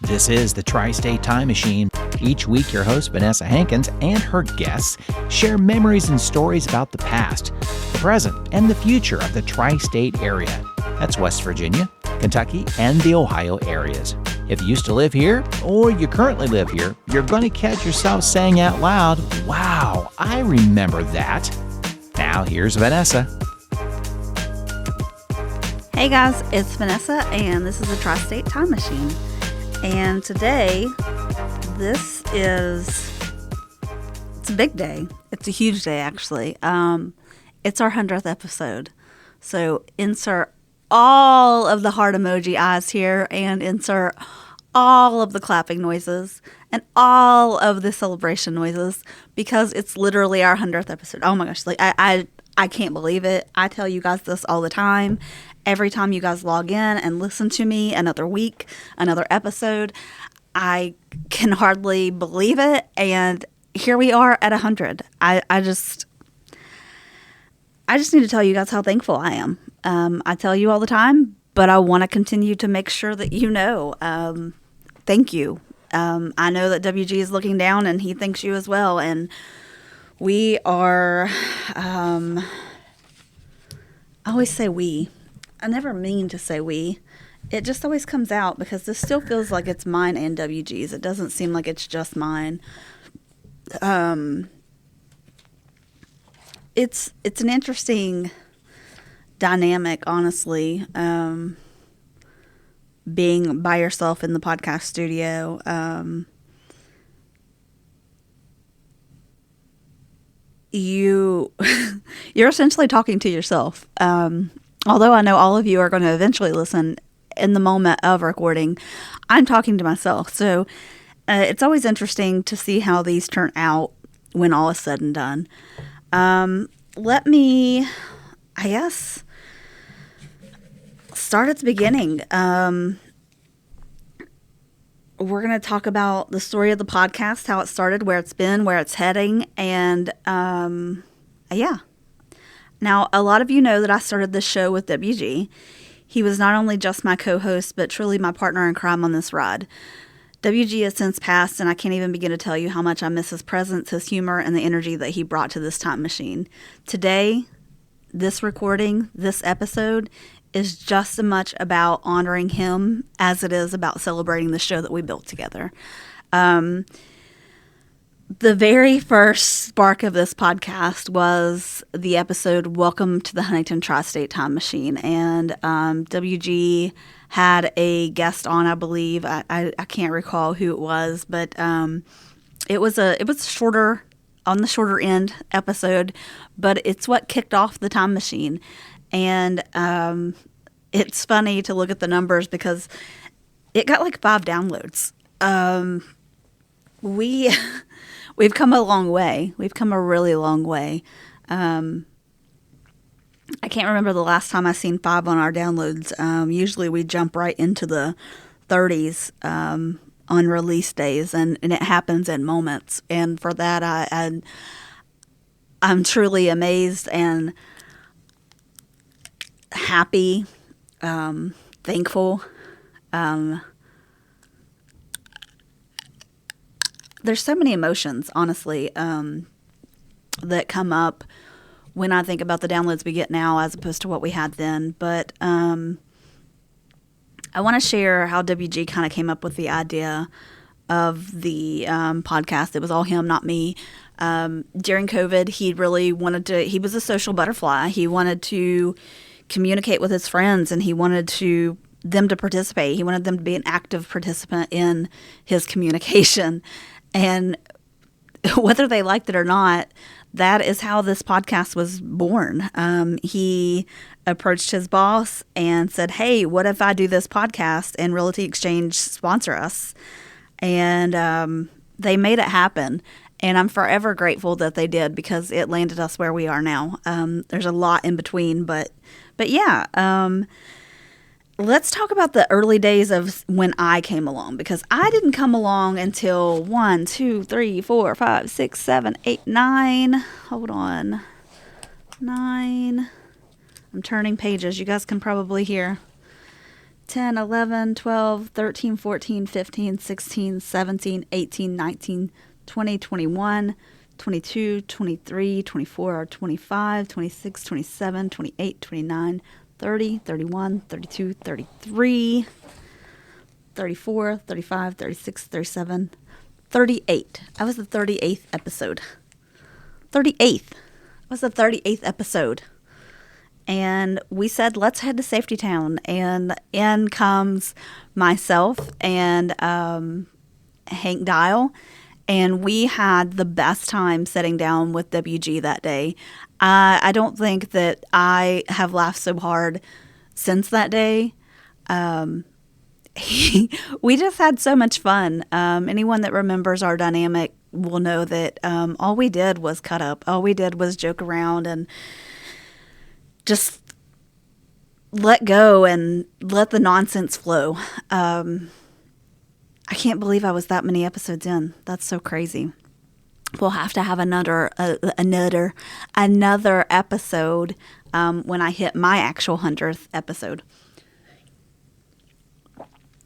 This is the Tri-State Time Machine. Each week, your host, Vanessa Hankins, and her guests share memories and stories about the past, the present, and the future of the Tri-State area. That's West Virginia, Kentucky, and the Ohio areas. If you used to live here, or you currently live here, you're going to catch yourself saying out loud, "Wow, I remember that." Now, here's Vanessa. Hey guys, it's Vanessa, and this is the Tri-State Time Machine. And today, it's a big day. It's a huge day, actually. It's our 100th episode. So insert all of the heart emoji eyes here, and insert all of the clapping noises and all of the celebration noises, because it's literally our 100th episode. Oh my gosh, like I can't believe it. I tell you guys this all the time. Every time you guys log in and listen to me, another week, another episode, I can hardly believe it. And here we are at 100. I just need to tell you guys how thankful I am. I tell you all the time, but I want to continue to make sure that you know. Thank you. I know that WG is looking down, and he thanks you as well. And we are, I always say we. I never mean to say we. It just always comes out because this still feels like it's mine and WG's. It doesn't seem like it's just mine. It's an interesting dynamic, honestly, being by yourself in the podcast studio. You're essentially talking to yourself. Although I know all of you are going to eventually listen in the moment of recording, I'm talking to myself. So it's always interesting to see how these turn out when all is said and done. Let me, I guess, start at the beginning. We're going to talk about the story of the podcast, how it started, where it's been, where it's heading, and yeah. Now, a lot of you know that I started this show with WG. He was not only just my co-host, but truly my partner in crime on this ride. WG has since passed, and I can't even begin to tell you how much I miss his presence, his humor, and the energy that he brought to this time machine. Today, this recording, this episode, is just as much about honoring him as it is about celebrating the show that we built together. The very first spark of this podcast was the episode Welcome to the Huntington Tri-State Time Machine. And WG had a guest on, I believe. I can't recall who it was, but it was shorter, on the shorter end episode, but it's what kicked off the time machine. And it's funny to look at the numbers because it got like 5 downloads. We've come a long way. We've come a really long way. I can't remember the last time I seen 5 on our downloads. Usually we jump right into the 30s on release days, and it happens in moments. And for that, I'm truly amazed and happy, thankful. There's so many emotions, honestly, that come up when I think about the downloads we get now as opposed to what we had then. But I want to share how WG kind of came up with the idea of the podcast. It was all him, not me. During COVID, he really wanted to, he was a social butterfly. He wanted to communicate with his friends, and he wanted them to participate. He wanted them to be an active participant in his communication. And whether they liked it or not, that is how this podcast was born. He approached his boss and said, "Hey, what if I do this podcast and Realty Exchange sponsor us?" And they made it happen. And I'm forever grateful that they did, because it landed us where we are now. There's a lot in between, but yeah. Let's talk about the early days of when I came along, because I didn't come along until 1, 2, 3, 4, 5, 6, 7, 8, 9. Hold on. 9. I'm turning pages. You guys can probably hear. 10, 11, 12, 13, 14, 15, 16, 17, 18, 19, 20, 21, 22, 23, 24, 25, 26, 27, 28, 29, 30, 31, 32, 33, 34, 35, 36, 37, 38. I was the 38th episode. 38th. I was the 38th episode. And we said, let's head to Safety Town. And in comes myself and Hank Dial. And we had the best time sitting down with WG that day. I don't think that I have laughed so hard since that day. We just had so much fun. Anyone that remembers our dynamic will know that all we did was cut up. All we did was joke around and just let go and let the nonsense flow. I can't believe I was that many episodes in. That's so crazy. We'll have to have another episode when I hit my actual 100th episode.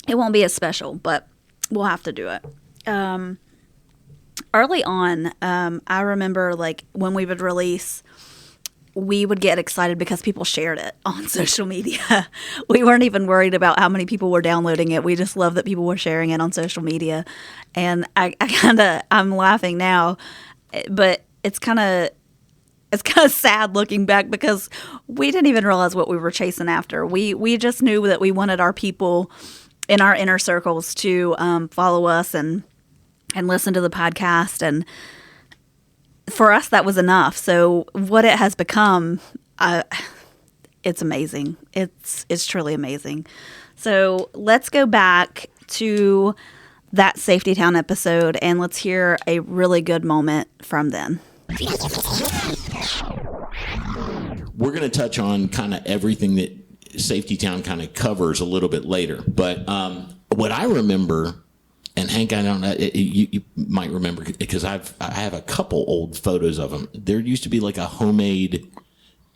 It won't be as special, but we'll have to do it. Early on, I remember like when we would release, we would get excited because people shared it on social media. We weren't even worried about how many people were downloading it. We just loved that people were sharing it on social media. And I'm laughing now, but it's kind of sad looking back because we didn't even realize what we were chasing after. We just knew that we wanted our people in our inner circles to follow us and listen to the podcast. And for us, that was enough. So what it has become, it's amazing. It's truly amazing. So let's go back to that Safety Town episode and let's hear a really good moment from then. We're going to touch on kind of everything that Safety Town kind of covers a little bit later. But what I remember, and Hank, I don't know, you might remember because I have a couple old photos of them. There used to be like a homemade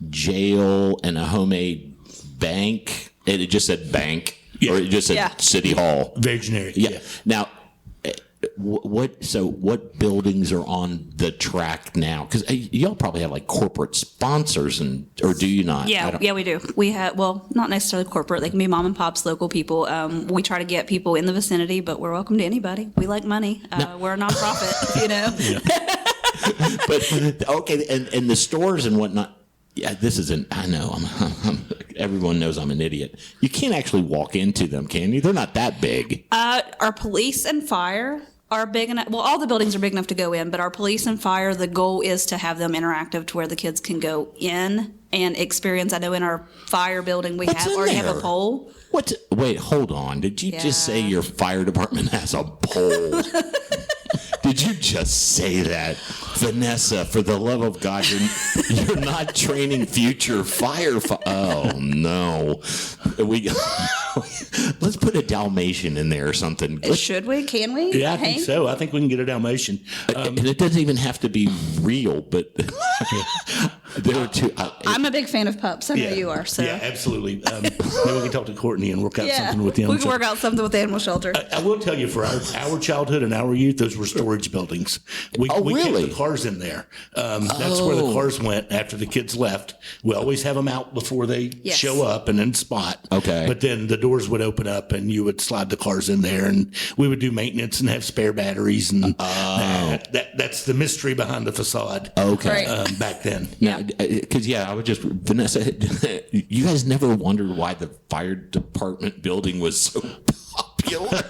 jail and a homemade bank. And it just said bank, or it just said City Hall. Very generic. Yeah. Now, what buildings are on the track now? Because y'all probably have like corporate sponsors, or do you not? Yeah, we do. We have, well, not necessarily corporate. They can be mom and pops, local people. We try to get people in the vicinity, but we're welcome to anybody. We like money. We're a nonprofit, you know. But okay, and the stores and whatnot. Yeah, this isn't. I know. Everyone knows I'm an idiot. You can't actually walk into them, can you? They're not that big. Our police and fire are big enough. Well, all the buildings are big enough to go in, but our police and fire, the goal is to have them interactive to where the kids can go in and experience. I know in our fire building we already have a pole. Wait, hold on. Did you just say your fire department has a pole? Did you just say that? Vanessa, for the love of God, you're not training future oh, no. Let's put a Dalmatian in there or something. Should we? Can we? Yeah, I think so. I think we can get a Dalmatian. And it doesn't even have to be real, but there are two. I'm a big fan of pups. I know you are. So. Yeah, absolutely. Maybe we can talk to Courtney and work out something with them. We can work out something with the animal shelter. I will tell you, for our childhood and our youth, those were storage buildings. We really? kept the cars in there. That's where the cars went after the kids left. We always have them out before they show up and then spot. Okay. But then the doors would open up and you would slide the cars in there, and we would do maintenance and have spare batteries. And that's the mystery behind the facade. Okay. Right. Back then. Yeah. Because, I would just, Vanessa, you guys never wondered why the fire department building was so popular?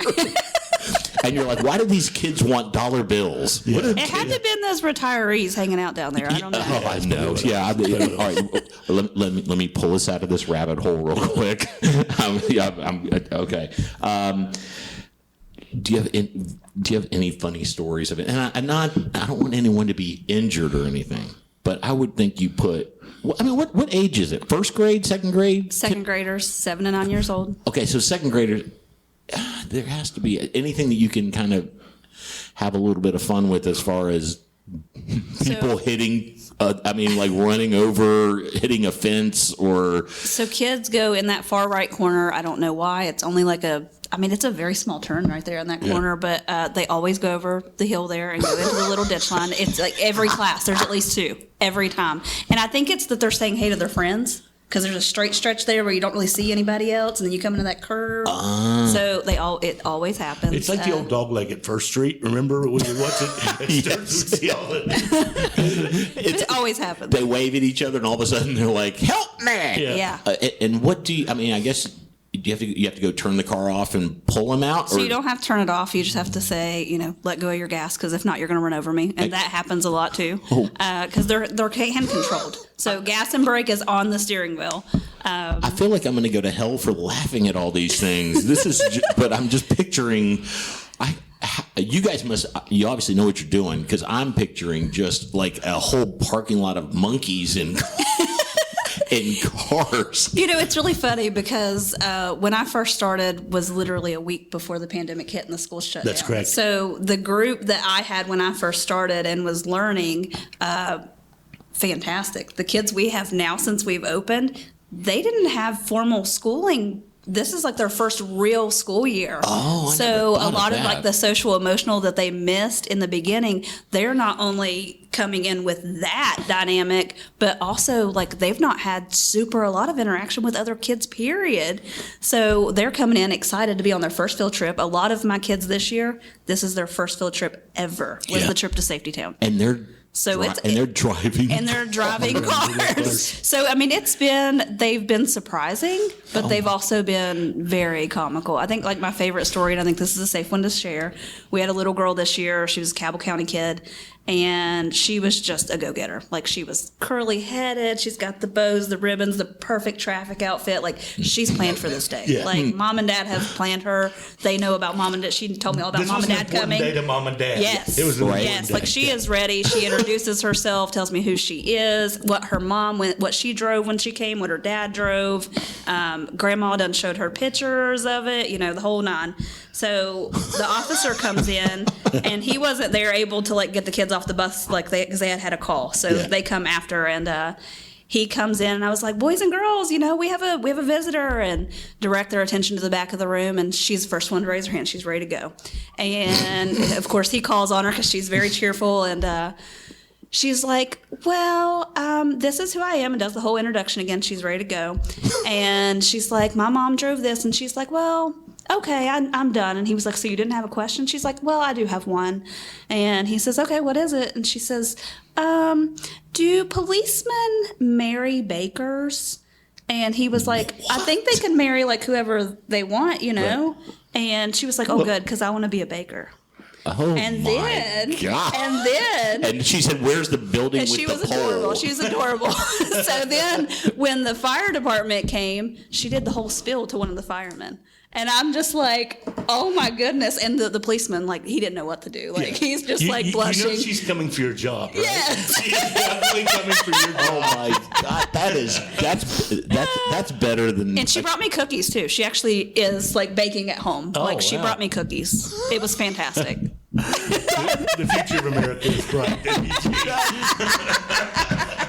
And you're like, why do these kids want dollar bills? Yeah. It had to have been those retarees hanging out down there. I don't know. I know. Yeah. All right. Let me pull us out of this rabbit hole real quick. Okay. Do you have any funny stories of it? And I don't want anyone to be injured or anything, but I would think you put. I mean, what age is it? First grade, second grade? Second graders, 7 to 9 years old. Okay, so second graders. There has to be anything that you can kind of have a little bit of fun with as far as people hitting, like running over, hitting a fence or. So kids go in that far right corner. I don't know why. It's only like it's a very small turn right there in that corner, but they always go over the hill there and go into the little ditch line. It's like every class, there's at least 2 every time. And I think it's that they're saying hey to their friends. Because there's a straight stretch there where you don't really see anybody else, and then you come into that curve. So it always happens. It's like the old dog leg at First Street. Remember when you watch it? It always happens. They wave at each other, and all of a sudden they're like, "Help me!" Yeah. And what do you? I guess you have to go turn the car off and pull them out. So you don't have to turn it off. You just have to say, let go of your gas, because if not, you're going to run over me, and that happens a lot too. Because they're hand controlled. So gas and brake is on the steering wheel. I feel like I'm going to go to hell for laughing at all these things. This is, but I'm just picturing. You guys you obviously know what you're doing, because I'm picturing just like a whole parking lot of monkeys in cars. It's really funny because when I first started was literally a week before the pandemic hit and the schools shut down. That's correct. So the group that I had when I first started and was learning, fantastic. The kids we have now since we've opened, they didn't have formal schooling. This is like their first real school year. So a lot of like the social emotional that they missed in the beginning, they're not only coming in with that dynamic, but also like they've not had a lot of interaction with other kids, period. So they're coming in excited to be on their first field trip. A lot of my kids this year, this is their first field trip ever, was the trip to Safety Town. And they're they're driving. And they're driving cars. So, they've been surprising, but they've also been very comical. I think like my favorite story, and I think this is a safe one to share, we had a little girl this year. She was a Cabell County kid, and she was just a go-getter. Like, she was curly-headed. She's got the bows, the ribbons, the perfect traffic outfit. Like, she's planned for this day. Yeah. Like, mom and dad have planned her. They know about mom and dad. She told me all about mom and dad coming. This was an important day to mom and dad. Yes. It was an important Yes. day. Like, she is ready. She introduces herself, tells me who she is, what her mom went, what she drove when she came, what her dad drove. Grandma done showed her pictures of it, the whole 9. So the officer comes in, and he wasn't there able to like get the kids off the bus because they had a call. So they come after, and he comes in, and I was like, boys and girls, we have a visitor, and direct their attention to the back of the room, and she's the first one to raise her hand. She's ready to go. And of course he calls on her because she's very cheerful, and she's like, well, this is who I am, and does the whole introduction again. She's ready to go. And she's like, my mom drove this. And she's like, well, okay, I'm done. And he was like, so you didn't have a question? She's like, well, I do have one. And he says, okay, what is it? And she says, do policemen marry bakers? And he was like, I think they can marry like whoever they want, Right. And she was like, oh, good, because I want to be a baker. Oh, and my God. And she said, where's the building with she the was pole? adorable. She was adorable. So then when the fire department came, she did the whole spiel to one of the firemen. And I'm just like, oh my goodness. And the policeman, like, he didn't know what to do. Like, he's just blushing. You know she's coming for your job, right? Yes. She's definitely coming for your job. Oh my God, that's better than. And she brought me cookies too. She actually is like baking at home. She brought me cookies. It was fantastic. The future of America is bright.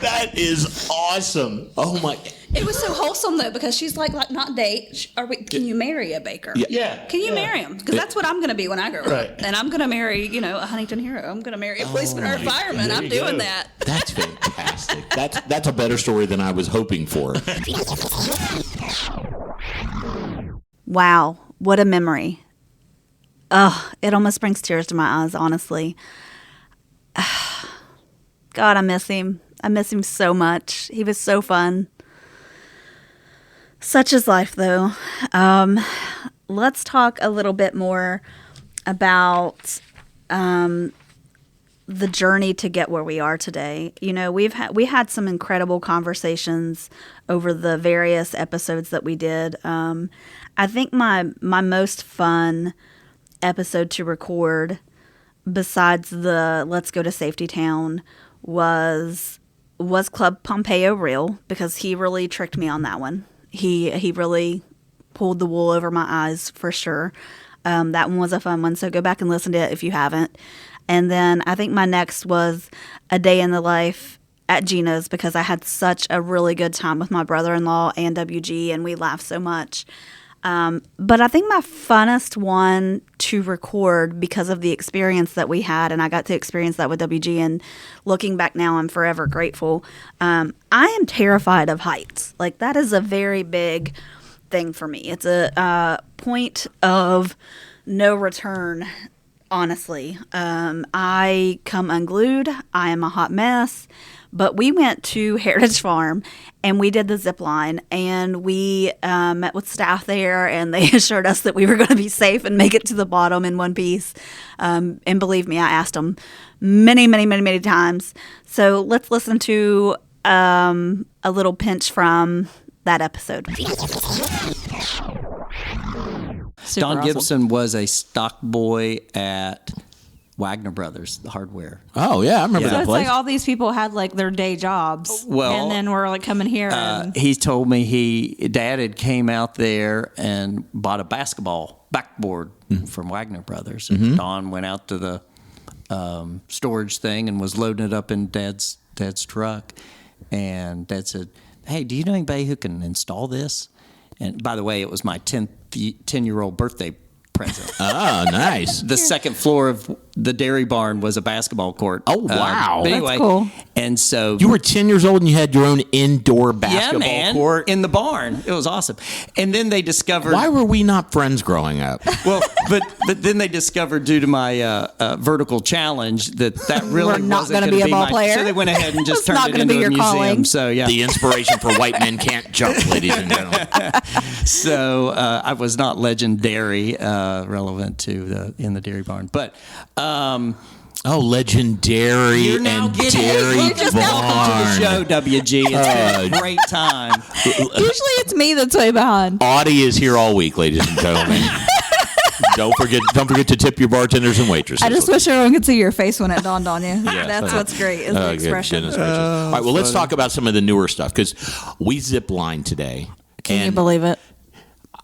That is awesome. Oh my. It was so wholesome though, because she's like not date. Can you marry a baker? Yeah. Can you marry him? Because that's what I'm going to be when I grow up. And I'm going to marry, a Huntington hero. I'm going to marry a policeman or a fireman. I'm doing that. That's fantastic. That's a better story than I was hoping for. Wow, what a memory. Oh, it almost brings tears to my eyes, honestly. God, I miss him. I miss him so much. He was so fun. Such is life, though. Let's talk a little bit more about the journey to get where we are today. We had some incredible conversations over the various episodes that we did. I think my most fun episode to record, besides the Let's Go to Safety Town, was Club Pompeo real, because he really tricked me on that one. He really pulled the wool over my eyes for sure. That one was a fun one, so go back and listen to it if you haven't. And then I think my next was a day in the life at Gina's, because I had such a really good time with my brother-in-law and WG, and we laughed so much. But I think my funnest one to record, because of the experience that we had, and I got to experience that with WG, and looking back now, I'm forever grateful. I am terrified of heights. Like, that is a very big thing for me. It's a point of no return, honestly. I come unglued. I am a hot mess. But we went to Heritage Farm and we did the zip line, and we met with staff there, and they assured us that we were going to be safe and make it to the bottom in one piece. And believe me, I asked them many, many, many, many times. So let's listen to a little pinch from that episode. Don Gibson was a stock boy at Wagner Brothers, the hardware. Oh, yeah, I remember So that it's place. like all these people had like their day jobs, Well, and then we're like coming here. And He told me Dad had came out there and bought a basketball backboard from Wagner Brothers. And Don went out to the storage thing and was loading it up in Dad's truck. And Dad said, "Hey, do you know anybody who can install this?" And by the way, it was my 10-year-old birthday present. Oh, nice. The second floor of the dairy barn was a basketball court. Oh, wow. But anyway, That's cool. And so You were 10 years old and you had your own indoor basketball yeah, man, court. in the barn. It was awesome. And then they discovered. Why were we not friends growing up? Well, but then they discovered, due to my vertical challenge, that really We're not wasn't gonna going be to a ball my. player. So they went ahead and just It's not turned it gonna into be a your museum. calling. So yeah. The inspiration for white men can't jump, ladies and gentlemen. So I was not legendary relevant to in the dairy barn, but. Oh, legendary You're now and getting dairy Welcome to the barn. show, WG. It's been a great time. usually it's me that's way behind. Audie is here all week, ladies and gentlemen. Don't forget to tip your bartenders and waitresses. I just wish everyone could see your face when it dawned on you. Yeah. That's what's great is the Oh, expression. goodness gracious. All right, well, let's talk about some of the newer stuff, because we zip lined today. Can you believe it?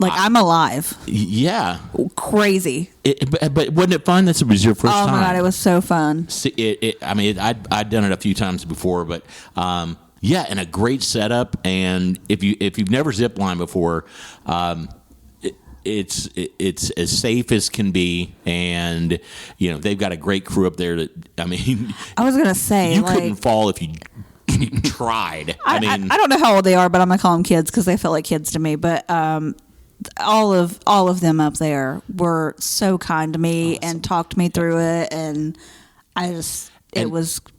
Like, I'm alive. Yeah. Crazy. But wasn't it fun? This was your first Oh time. my God, it was so fun. I'd done it a few times before, but yeah, and a great setup. And if you've never zip lined before, it's as safe as can be, and they've got a great crew up there. I was gonna say, you like, couldn't fall if you tried. I don't know how old they are, but I'm gonna call them kids because they feel like kids to me. But all of them up there were so kind to me and talked me through it, and it was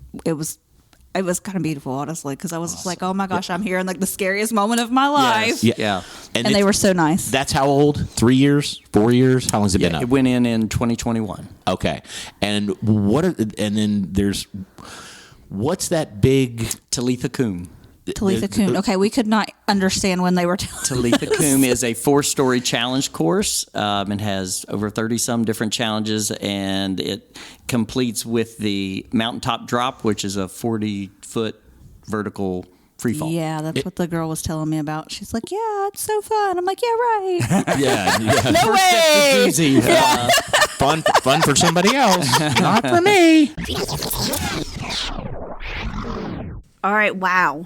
kind of beautiful, honestly, because I was just like, oh my gosh, I'm here in like the scariest moment of my life. Yes. Yeah. And they were so nice. That's how old? 3 years? 4 years? How long has it been up? It went in 2021. Okay. And what's that big Talitha Coombe. Talitha Coombe. Okay, we could not understand when they were telling Talitha us. Coombe is a 4-story challenge course. It has over 30-some different challenges, and it completes with the mountaintop drop, which is a 40-foot vertical free fall. Yeah, that's what the girl was telling me about. She's like, yeah, it's so fun. I'm like, yeah, right. Yeah. No way. Doozy. Fun for somebody else, not for me. All right, wow.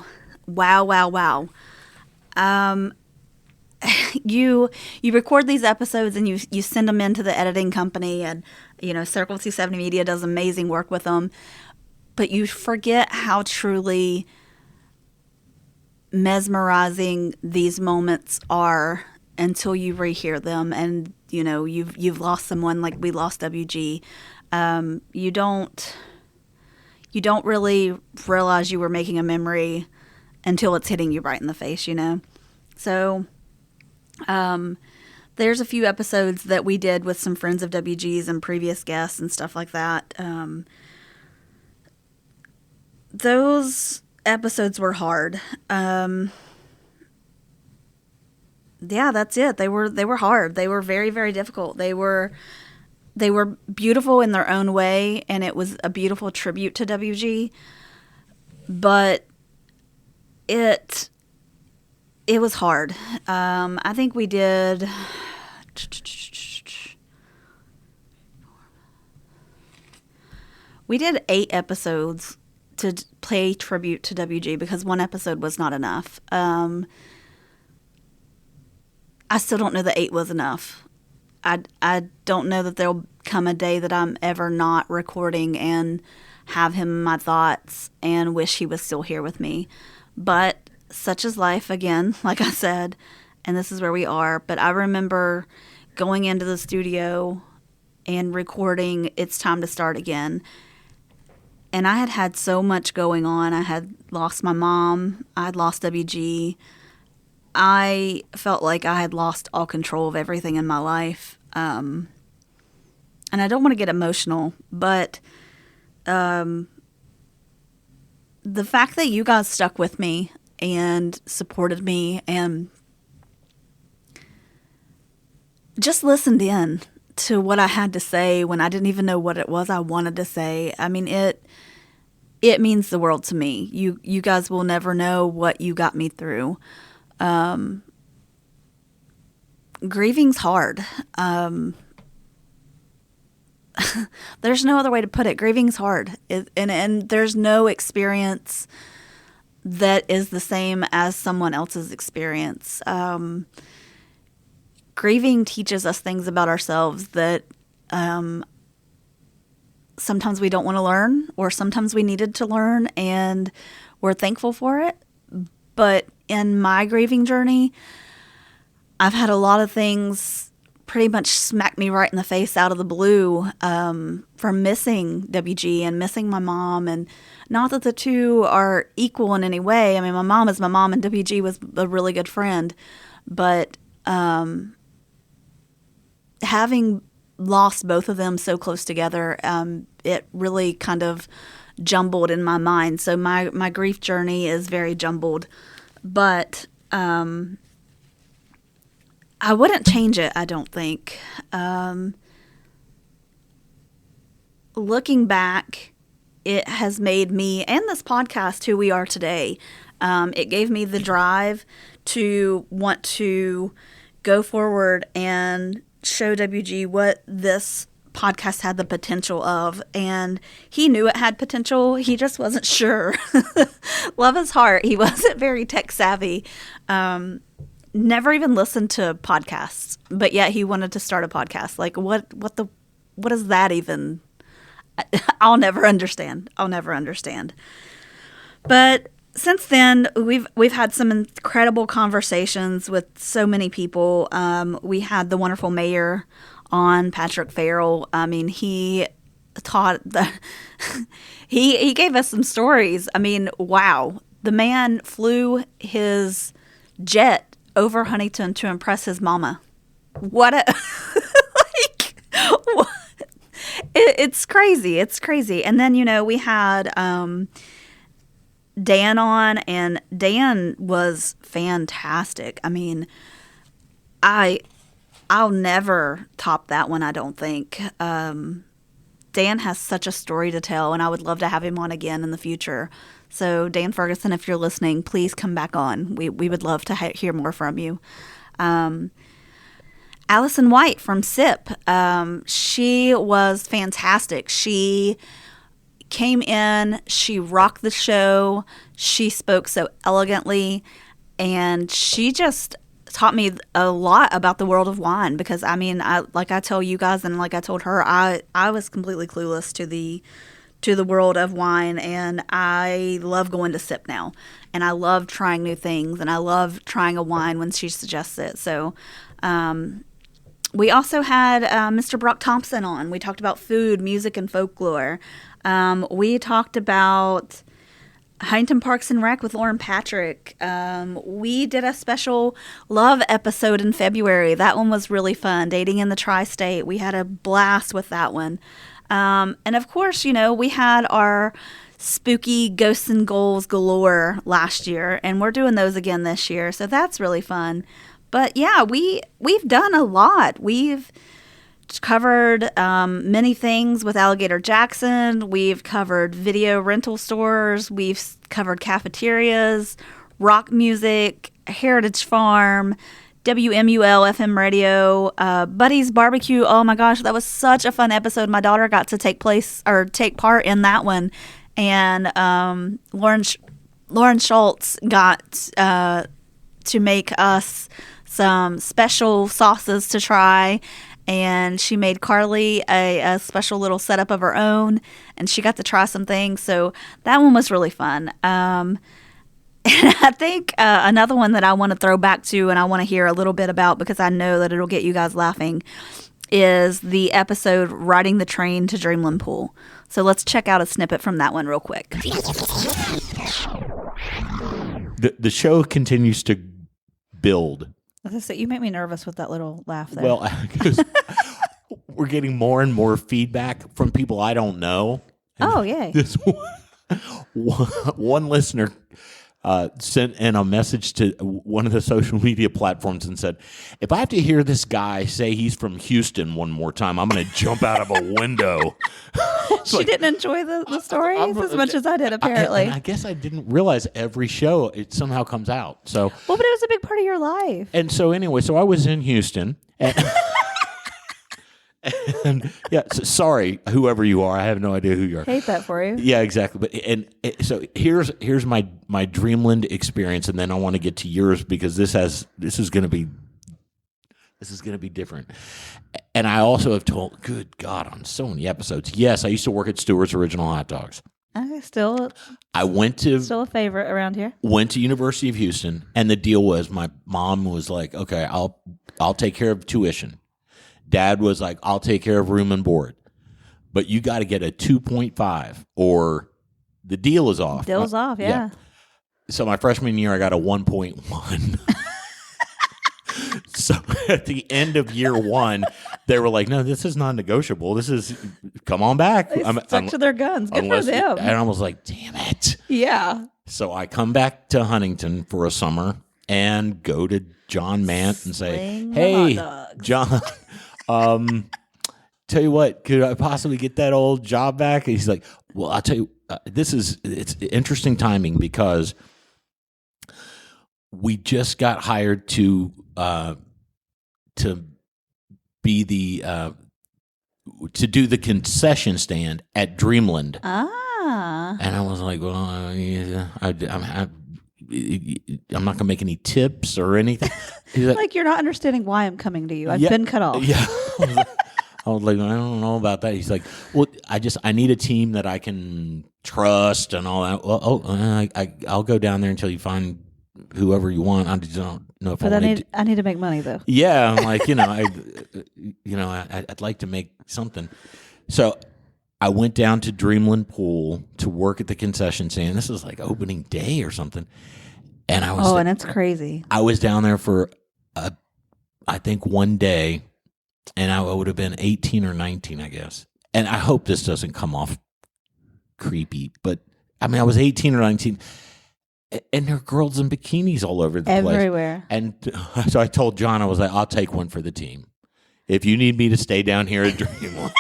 You record these episodes and you send them into the editing company, and Circle 270 Media does amazing work with them, but you forget how truly mesmerizing these moments are until you rehear them, and you've lost someone like we lost WG. You don't really realize you were making a memory until it's hitting you right in the face, So there's a few episodes that we did with some friends of WG's and previous guests and stuff like that. Those episodes were hard. Yeah, that's it. They were hard. They were very, very difficult. They were beautiful in their own way, and it was a beautiful tribute to WG. But it was hard. I think we did. We did 8 episodes to pay tribute to WG because one episode was not enough. I still don't know that 8 was enough. I don't know that there'll come a day that I'm ever not recording and have him in my thoughts and wish he was still here with me. But such is life, again, like I said, and this is where we are. But I remember going into the studio and recording It's Time to Start Again. And I had had so much going on. I had lost my mom. I had lost WG. I felt like I had lost all control of everything in my life. And I don't want to get emotional, but the fact that you guys stuck with me and supported me and just listened in to what I had to say when I didn't even know what it was I wanted to say. I mean, it means the world to me. You guys will never know what you got me through. Grieving's hard. There's no other way to put it. Grieving's hard. And there's no experience that is the same as someone else's experience. Grieving teaches us things about ourselves that sometimes we don't want to learn, or sometimes we needed to learn, and we're thankful for it. But in my grieving journey, I've had a lot of things pretty much smack me right in the face out of the blue from missing WG and missing my mom. And not that the two are equal in any way. I mean, my mom is my mom and WG was a really good friend. But having lost both of them so close together, it really kind of jumbled in my mind. So my grief journey is very jumbled. But I wouldn't change it, I don't think. Looking back, it has made me and this podcast who we are today. It gave me the drive to want to go forward and show WG what this podcast had the potential of. And he knew it had potential. He just wasn't sure. Love his heart. He wasn't very tech savvy. Never even listened to podcasts, but yet he wanted to start a podcast. Like what is that even? I'll never understand. But since then, we've had some incredible conversations with so many people. We had the wonderful mayor on, Patrick Farrell. I mean, he taught he gave us some stories. I mean, wow. The man flew his jet over Huntington to impress his mama. What a what? It's crazy. It's crazy. And then, we had Dan on, and Dan was fantastic. I mean, I'll never top that one, I don't think. Dan has such a story to tell, and I would love to have him on again in the future. So, Dan Ferguson, if you're listening, please come back on. We would love to hear more from you. Allison White from SIP, she was fantastic. She came in, she rocked the show, she spoke so elegantly, and she just taught me a lot about the world of wine because, I mean, like I tell you guys and like I told her, I was completely clueless to the world of wine, and I love going to SIP now, and I love trying new things, and I love trying a wine when she suggests it. So we also had Mr. Brock Thompson on. We talked about food, music, and folklore. We talked about Huntington Parks and Rec with Lauren Patrick. We did a special love episode in February. That one was really fun, dating in the tri-state. We had a blast with that one. And of course, we had our spooky ghosts and ghouls galore last year, and we're doing those again this year. So that's really fun. But yeah, we've done a lot. We've covered many things with Alligator Jackson. We've covered video rental stores. We've covered cafeterias, rock music, Heritage Farm, WMUL FM radio, Buddy's Barbecue. Oh my gosh, that was such a fun episode. My daughter got to take part in that one, and Lauren Schultz got to make us some special sauces to try, and she made Carly a special little setup of her own, and she got to try some things. So that one was really fun. And I think another one that I want to throw back to and I want to hear a little bit about, because I know that it'll get you guys laughing, is the episode Riding the Train to Dreamland Pool. So let's check out a snippet from that one real quick. The show continues to build. So you make me nervous with that little laugh there. Well, because we're getting more and more feedback from people I don't know. Oh, yay. This one listener sent in a message to one of the social media platforms and said, if I have to hear this guy say he's from Houston one more time, I'm going to jump out of a window. She didn't enjoy the stories as much as I did, apparently. I guess I didn't realize every show it somehow comes out. So well, but it was a big part of your life. And so anyway, so I was in Houston. And yeah, so sorry, whoever you are, I have no idea who you are. Hate that for you. Yeah, exactly. But so here's my Dreamland experience, and then I want to get to yours because this is going to be different. And I also have told, good God, on so many episodes. Yes, I used to work at Stewart's Original Hot Dogs. Okay, still a favorite around here. Went to University of Houston, and the deal was my mom was like, okay, I'll take care of tuition. Dad was like, I'll take care of room and board. But you got to get a 2.5 or the deal is off. Deal's off, yeah. So my freshman year, I got a 1.1. So at the end of year one, they were like, no, this is non-negotiable. This is, come on back. They stuck to their guns. Good for them. And I was like, damn it. Yeah. So I come back to Huntington for a summer and go to John Mant and say, hey, John, tell you what, could I possibly get that old job back? And he's like, well, I'll tell you, it's interesting timing because we just got hired to be to do the concession stand at Dreamland. Ah. And I was like, well, I'm not gonna make any tips or anything. Like you're not understanding why I'm coming to you. I've been cut off. Yeah. I was like, I don't know about that. He's like, well, I need a team that I can trust and all that. Well, I'll go down there until you find whoever you want. I just don't know if I need to make money though. Yeah, I'm like, I'd like to make something. So I went down to Dreamland Pool to work at the concession stand. This was like opening day or something. And I was and it's crazy. I was down there for I think one day, and I would have been 18 or 19, I guess. And I hope this doesn't come off creepy, but I mean, I was 18 or 19, and there are girls in bikinis all over the place. Everywhere. And so I told John, I was like, I'll take one for the team. If you need me to stay down here at Dreamland.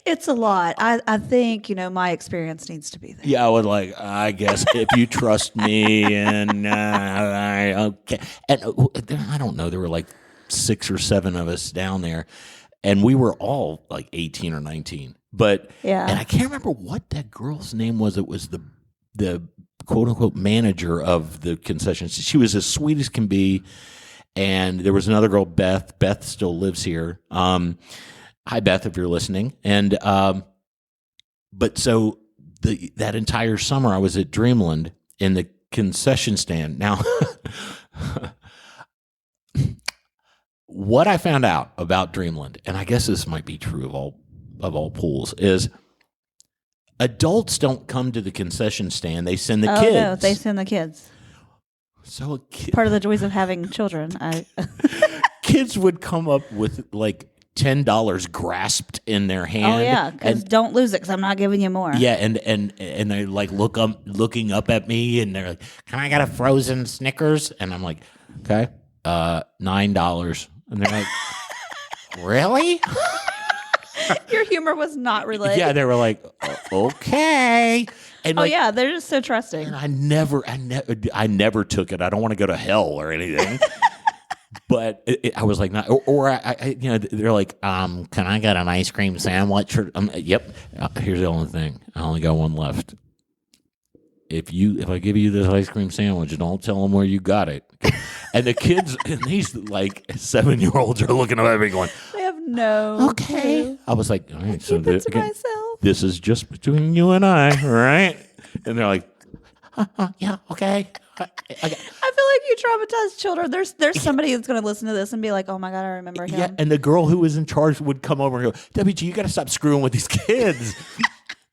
It's a lot. I think, my experience needs to be there. Yeah, I was like, I guess if you trust me, and okay. And I don't know, there were like 6 or 7 of us down there, and we were all like 18 or 19. But yeah, and I can't remember what that girl's name was. It was the quote unquote manager of the concession. She was as sweet as can be, and there was another girl, Beth. Beth still lives here. Hi, Beth, if you're listening. And but so that entire summer, I was at Dreamland in the concession stand. Now, what I found out about Dreamland, and I guess this might be true of all pools, is adults don't come to the concession stand. They send the kids. No, they send the kids. So part of the joys of having children. Kids would come up with like $10 grasped in their hand. Oh yeah, because don't lose it, because I'm not giving you more. Yeah, and they like looking up at me, and they're like, "Can I get a frozen Snickers?" And I'm like, "Okay, $9." And they're like, "Really?" Your humor was not related. Yeah, they were like, "Okay." And yeah, they're just so trusting. And I never took it. I don't want to go to hell or anything. But I was like, not, they're like, can I get an ice cream sandwich? Yep. Here's the only thing. I only got one left. If I give you this ice cream sandwich, don't tell them where you got it. And the kids, and these like 7-year-olds are looking at me going, I have no. Okay. I was like, all right. Keep it to myself. This is just between you and I, right? And they're like, yeah, okay. I feel like you traumatize children. There's somebody that's going to listen to this and be like, oh my God, I remember him. Yeah, and the girl who was in charge would come over and go, WG, you got to stop screwing with these kids.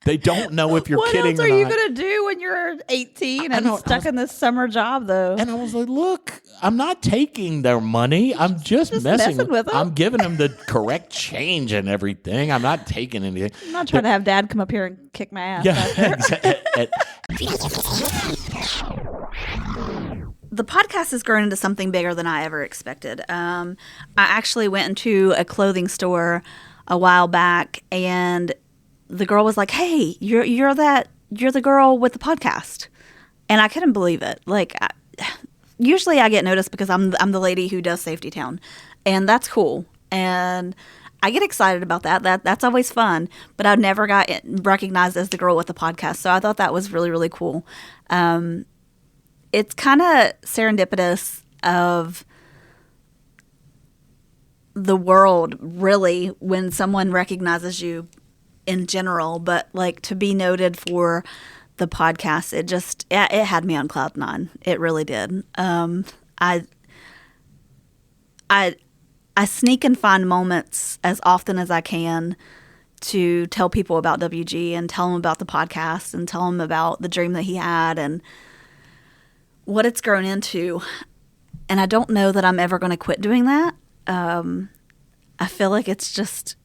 They don't know if you're kidding or not. What else are you going to do when you're 18 and stuck in this summer job, though? And I was like, look, I'm not taking their money. I'm just messing with them. I'm giving them the correct change and everything. I'm not taking anything. I'm not trying to have Dad come up here and kick my ass. Yeah, exactly. The podcast has grown into something bigger than I ever expected. I actually went into a clothing store a while back, and the girl was like, "Hey, you're the girl with the podcast," and I couldn't believe it. Like, usually I get noticed because I'm the lady who does Safety Town, and that's cool, and I get excited about that. That's always fun. But I never got recognized as the girl with the podcast, so I thought that was really, really cool. It's kind of serendipitous of the world, really, when someone recognizes you in general, but like to be noted for the podcast, it had me on cloud nine. It really did. I sneak and find moments as often as I can to tell people about WG and tell them about the podcast and tell them about the dream that he had and what it's grown into. And I don't know that I'm ever going to quit doing that. I feel like it's just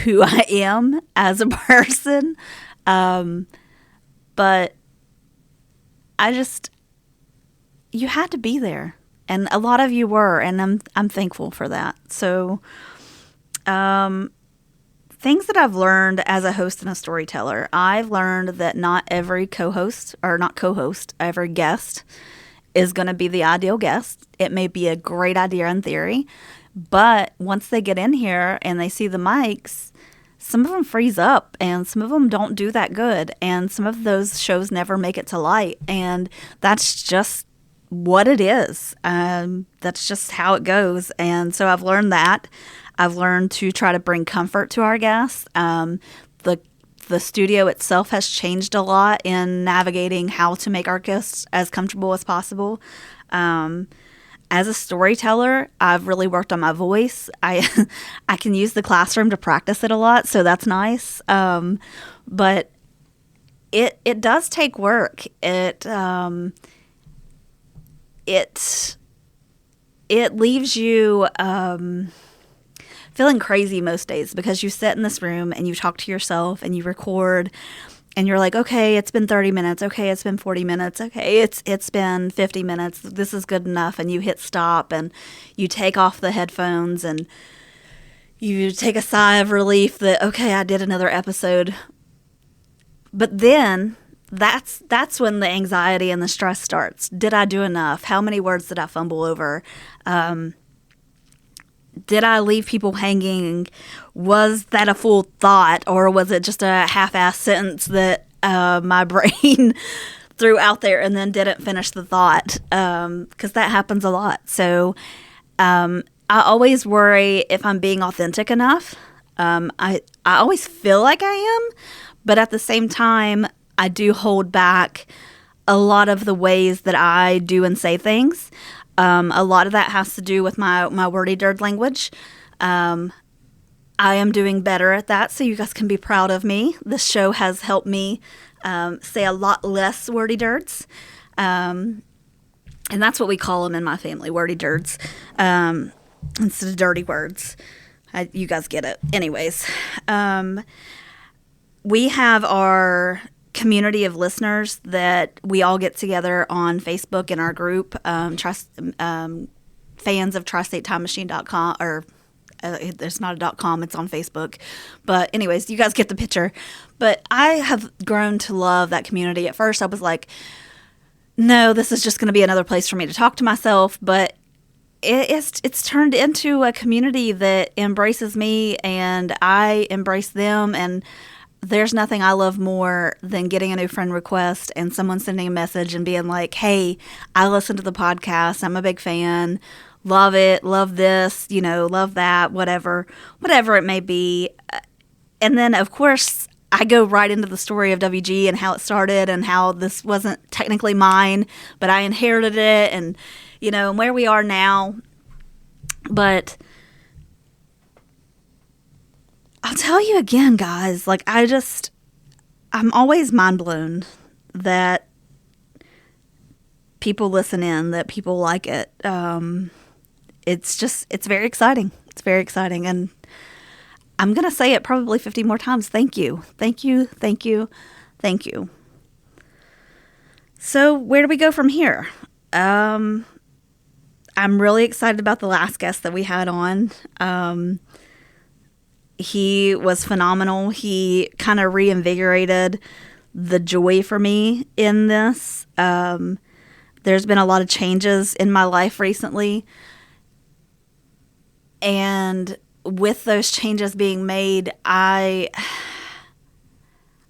who I am as a person. But you had to be there. And a lot of you were, and I'm thankful for that. So, things that I've learned as a host and a storyteller, I've learned that not every every guest is going to be the ideal guest. It may be a great idea in theory, but once they get in here and they see the mics, some of them freeze up and some of them don't do that good. And some of those shows never make it to light. And that's just what it is. That's just how it goes. And so I've learned that. I've learned to try to bring comfort to our guests. The studio itself has changed a lot in navigating how to make our guests as comfortable as possible. As a storyteller, I've really worked on my voice. I can use the classroom to practice it a lot, so that's nice. But it does take work. It leaves you feeling crazy most days because you sit in this room and you talk to yourself and you record and you're like, okay, it's been 30 minutes. Okay, it's been 40 minutes. Okay, it's been 50 minutes. This is good enough. And you hit stop and you take off the headphones and you take a sigh of relief that, okay, I did another episode. But then that's when the anxiety and the stress starts. Did I do enough? How many words did I fumble over? Did I leave people hanging? Was that a full thought, or was it just a half-assed sentence that my brain threw out there and then didn't finish the thought? Because that happens a lot. So I always worry if I'm being authentic enough. I always feel like I am, but at the same time, I do hold back a lot of the ways that I do and say things. A lot of that has to do with my wordy-dirt language. I am doing better at that, so you guys can be proud of me. This show has helped me say a lot less wordy-dirts. And that's what we call them in my family, wordy-dirts, instead of dirty words. You guys get it. Anyways, we have our community of listeners that we all get together on Facebook in our group, fans of tristatetimemachine.com, or there's not a .com, it's on Facebook. But anyways, you guys get the picture. But I have grown to love that community. At first I was like, no, this is just going to be another place for me to talk to myself. But it's turned into a community that embraces me and I embrace them. And there's nothing I love more than getting a new friend request and someone sending a message and being like, hey, I listened to the podcast. I'm a big fan. Love it. Love this, love that, whatever it may be. And then, of course, I go right into the story of WG and how it started and how this wasn't technically mine, but I inherited it and, and where we are now. But I'll tell you again, guys, like I'm always mind blown that people listen in, that people like it. It's very exciting. It's very exciting. And I'm going to say it probably 50 more times. Thank you. Thank you. Thank you. Thank you. So where do we go from here? I'm really excited about the last guest that we had on. He was phenomenal. He kind of reinvigorated the joy for me in this. There's been a lot of changes in my life recently. And with those changes being made, I'm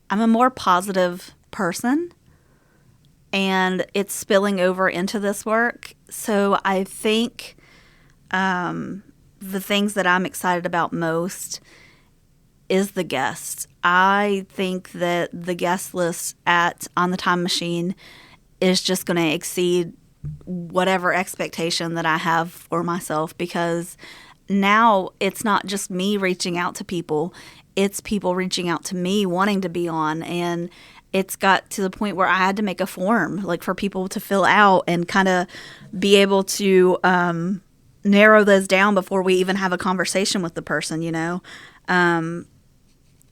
a more positive person. And it's spilling over into this work. So I think the things that I'm excited about most is the guests. I think that the guest list at On the Time Machine is just going to exceed whatever expectation that I have for myself, because now it's not just me reaching out to people, it's people reaching out to me wanting to be on. And it's got to the point where I had to make a form like for people to fill out and kind of be able to narrow those down before we even have a conversation with the person,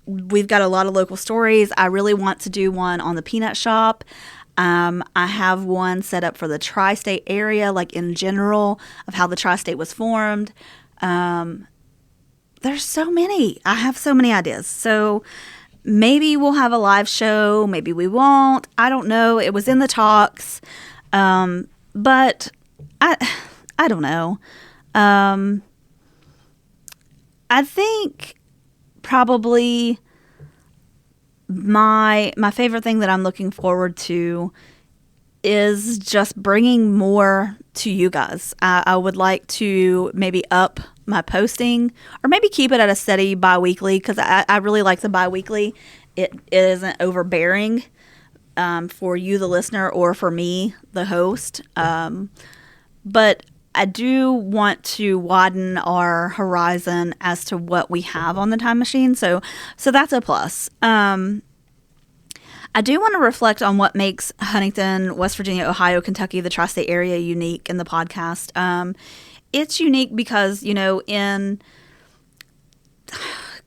We've got a lot of local stories. I really want to do one on the peanut shop. I have one set up for the tri-state area, like in general, of how the tri-state was formed. There's so many. I have so many ideas. So maybe we'll have a live show. Maybe we won't. I don't know. It was in the talks. But I don't know. I think probably my favorite thing that I'm looking forward to is just bringing more to you guys. I would like to maybe up my posting, or maybe keep it at a steady bi-weekly, because I really like the bi-weekly. It isn't overbearing for you, the listener, or for me, the host. But I do want to widen our horizon as to what we have on the Time Machine. So that's a plus. I do want to reflect on what makes Huntington, West Virginia, Ohio, Kentucky, the tri-state area unique in the podcast. It's unique because, in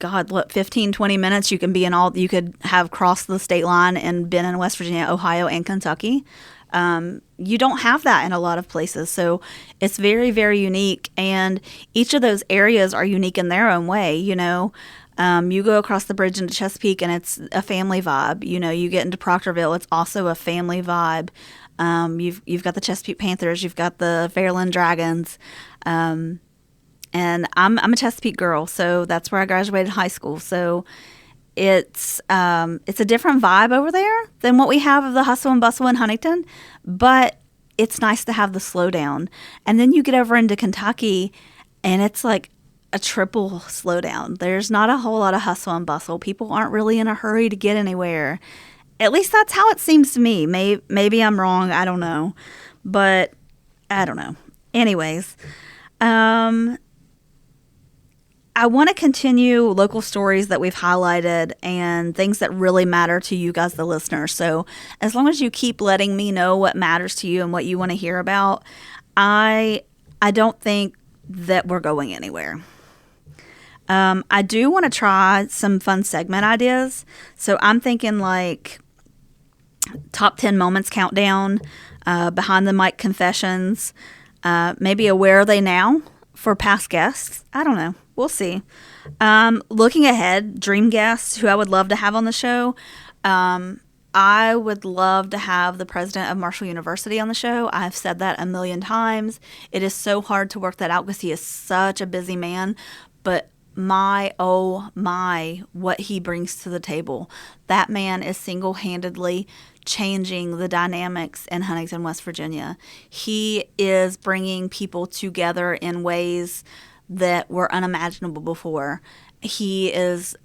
15, 20 minutes, you could have crossed the state line and been in West Virginia, Ohio, and Kentucky. You don't have that in a lot of places. So it's very, very unique. And each of those areas are unique in their own way. You go across the bridge into Chesapeake and it's a family vibe. You get into Proctorville, it's also a family vibe. You've got the Chesapeake Panthers, you've got the Fairland Dragons. And I'm a Chesapeake girl, so that's where I graduated high school. So it's a different vibe over there than what we have of the hustle and bustle in Huntington, but it's nice to have the slowdown. And then you get over into Kentucky, and it's like a triple slowdown. There's not a whole lot of hustle and bustle. People aren't really in a hurry to get anywhere. At least that's how it seems to me. Maybe I'm wrong. I don't know. But I don't know. Anyways, I want to continue local stories that we've highlighted and things that really matter to you guys, the listeners. So as long as you keep letting me know what matters to you and what you want to hear about, I don't think that we're going anywhere. I do want to try some fun segment ideas. So I'm thinking like top 10 moments countdown, behind the mic confessions, maybe a where are they now for past guests. I don't know. We'll see. Looking ahead, dream guests who I would love to have on the show. I would love to have the president of Marshall University on the show. I've said that a million times. It is so hard to work that out because he is such a busy man. But oh my, what he brings to the table. That man is single-handedly changing the dynamics in Huntington, West Virginia. He is bringing people together in ways that were unimaginable before. He is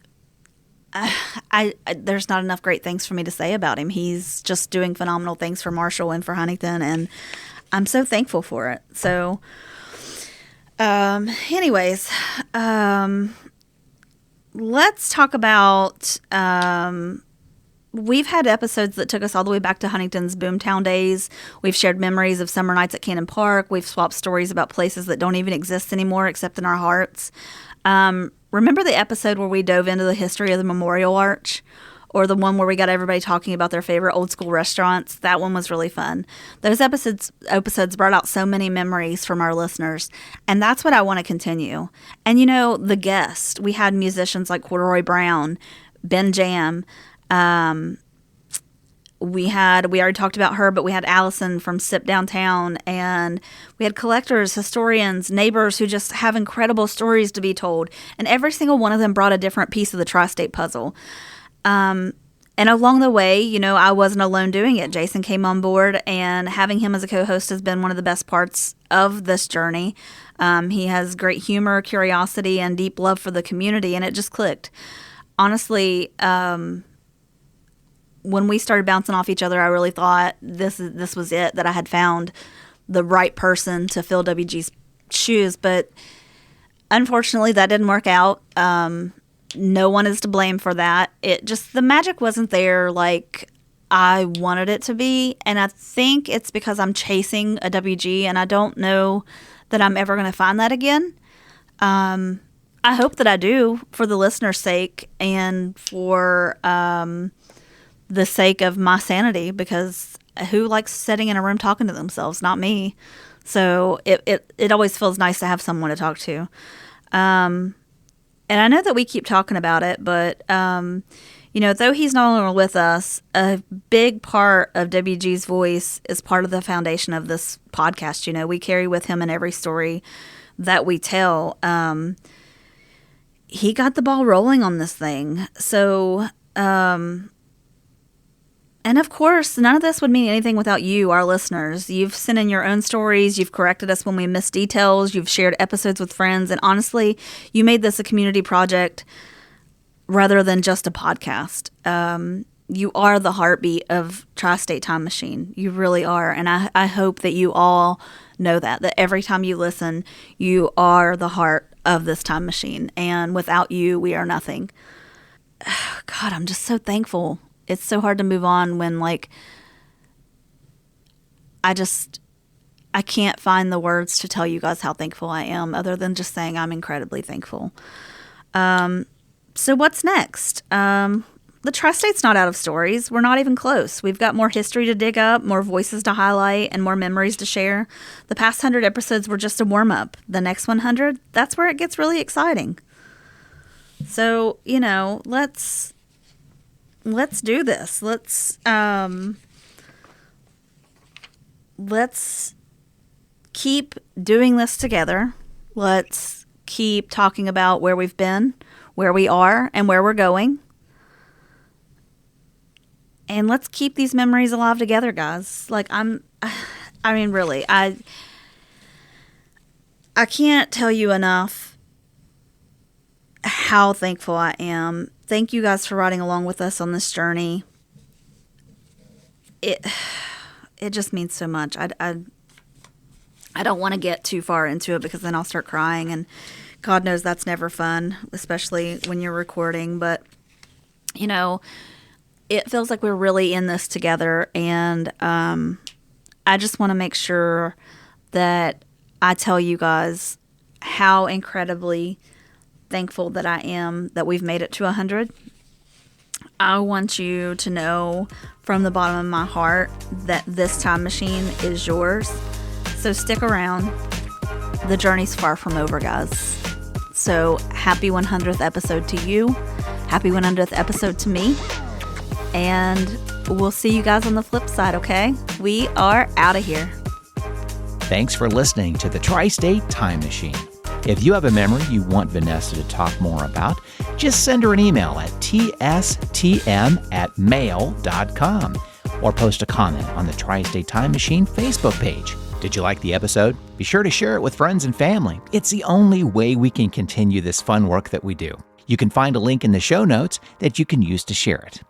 there's not enough great things for me to say about him. He's just doing phenomenal things for Marshall and for Huntington, and I'm so thankful for it. So, anyways, let's talk about, we've had episodes that took us all the way back to Huntington's boomtown days. We've shared memories of summer nights at Cannon Park. We've swapped stories about places that don't even exist anymore except in our hearts. Remember the episode where we dove into the history of the Memorial Arch? Or the one where we got everybody talking about their favorite old school restaurants? That one was really fun. Those episodes brought out so many memories from our listeners. And that's what I want to continue. And, the guests. We had musicians like Corduroy Brown, Ben Jam. We already talked about her, but we had Allison from Sip Downtown, and we had collectors, historians, neighbors who just have incredible stories to be told. And every single one of them brought a different piece of the tri-state puzzle. And along the way, I wasn't alone doing it. Jason came on board, and having him as a co-host has been one of the best parts of this journey. He has great humor, curiosity, and deep love for the community, and it just clicked. Honestly, when we started bouncing off each other, I really thought this was it, that I had found the right person to fill WG's shoes. But unfortunately, that didn't work out. No one is to blame for that. The magic wasn't there like I wanted it to be. And I think it's because I'm chasing a WG, and I don't know that I'm ever going to find that again. I hope that I do, for the listener's sake and for the sake of my sanity, because who likes sitting in a room talking to themselves? Not me. So it always feels nice to have someone to talk to. And I know that we keep talking about it, but, though he's no longer with us, a big part of WG's voice is part of the foundation of this podcast. We carry with him in every story that we tell. He got the ball rolling on this thing. So, and of course, none of this would mean anything without you, our listeners. You've sent in your own stories. You've corrected us when we missed details. You've shared episodes with friends. And honestly, you made this a community project rather than just a podcast. You are the heartbeat of Tri-State Time Machine. You really are. And I hope that you all know that every time you listen, you are the heart of this time machine. And without you, we are nothing. God, I'm just so thankful. It's so hard to move on when, I can't find the words to tell you guys how thankful I am, other than just saying I'm incredibly thankful. So what's next? The Tri-State's not out of stories. We're not even close. We've got more history to dig up, more voices to highlight, and more memories to share. The past 100 episodes were just a warm-up. The next 100, that's where it gets really exciting. So, let's do this. Let's keep doing this together. Let's keep talking about where we've been, where we are, and where we're going. And let's keep these memories alive together, guys. Really, I can't tell you enough how thankful I am. Thank you guys for riding along with us on this journey. It just means so much. I don't want to get too far into it because then I'll start crying, and God knows that's never fun, especially when you're recording. But, it feels like we're really in this together, and I just want to make sure that I tell you guys how incredibly thankful that I am that we've made it to 100. I want you to know from the bottom of my heart that this time machine is yours. So stick around. The journey's far from over, guys. So happy 100th episode to you. Happy 100th episode to me. And we'll see you guys on the flip side, okay? We are out of here. Thanks for listening to the Tri-State Time Machine. If you have a memory you want Vanessa to talk more about, just send her an email at tstm@mail.com or post a comment on the Tri-State Time Machine Facebook page. Did you like the episode? Be sure to share it with friends and family. It's the only way we can continue this fun work that we do. You can find a link in the show notes that you can use to share it.